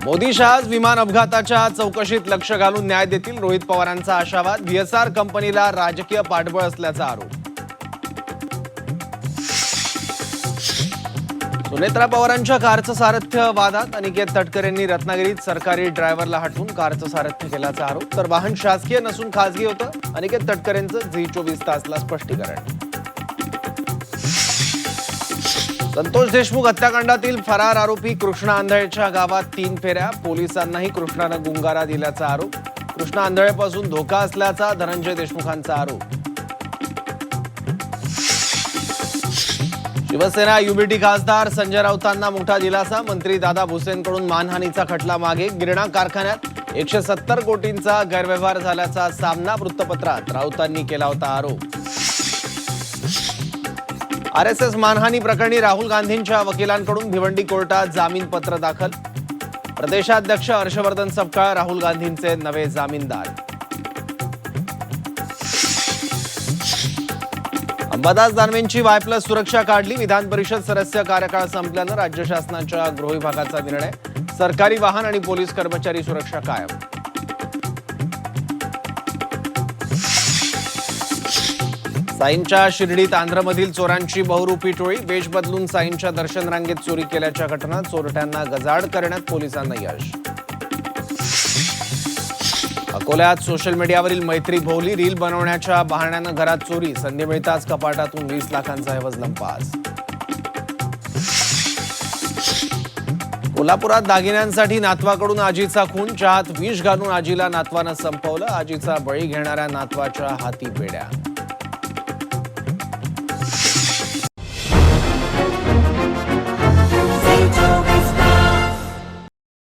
मोदी शहा विमान अपघाताच्या चौकशीत लक्ष घालून न्याय देतील, रोहित पवारांचा आशावाद. व्हीएसआर कंपनीला राजकीय पाठबळ असल्याचा आरोप. सुनेत्रा पवारांच्या कारचं सारथ्य वादात अनिकेत तटकरे यांनी रत्नागिरीत सरकारी ड्रायव्हरला हटवून कारचं सारथ्य केल्याचा आरोप. तर वाहन शासकीय नसून खासगी होतं. अनिकेत तटकरेंचं झी24 तासला स्पष्टीकरण. संतोष देशमुख हत्याकांडातील फरार आरोपी कृष्णा आंधळेच्या गावात 3 फेऱ्या. पोलिसांनाही कृष्णानं गुंगारा दिल्याचा आरोप. कृष्णा आंधळेपासून धोका असल्याचा धनंजय देशमुखांचा आरोप. शिवसेना युबीटी खासदार संजय राऊतांना मोठा दिलासा. मंत्री दादा भुसेंकडून मानहानीचा खटला मागे. गिरणा कारखान्यात 170 कोटींचा गैरव्यवहार झाल्याचा सामना वृत्तपत्रात राऊतांनी केला होता आरोप. आरएसएस मानहानी प्रकरणी राहुल गांधींच्या वकिलांकडून भिवंडी कोर्टात जामीनपत्र दाखल. प्रदेशाध्यक्ष हर्षवर्धन सपकाळ राहुल गांधींचे नवे जामीनदार. अंबादास दानवेंची Y+ सुरक्षा काढली. विधान परिषद सदस्य कार्यकाळ संपल्यानं राज्य शासनाच्या गृह विभागाचा निर्णय. सरकारी वाहन आणि पोलीस कर्मचारी सुरक्षा कायम. साईंच्या शिर्डीत आंध्रमधील चोरांची बहुरूपी टोळी. वेश बदलून साईंच्या दर्शन रांगेत चोरी केल्याच्या घटना. चोरट्यांना गजाआड करण्यात पोलिसांना यश. अकोल्यात सोशल मीडियावरील मैत्री भोवली. रील बनवण्याच्या बहाण्यानं घरात चोरी. संधी मिळताच कपाटातून 20 लाखांचा ऐवज लंपास. कोल्हापुरात दागिन्यांसाठी नातवाकडून आजीचा खून. चहात विष घालून आजीला नातवानं संपवलं. आजीचा बळी घेणाऱ्या नातवाच्या हाती बेड्या.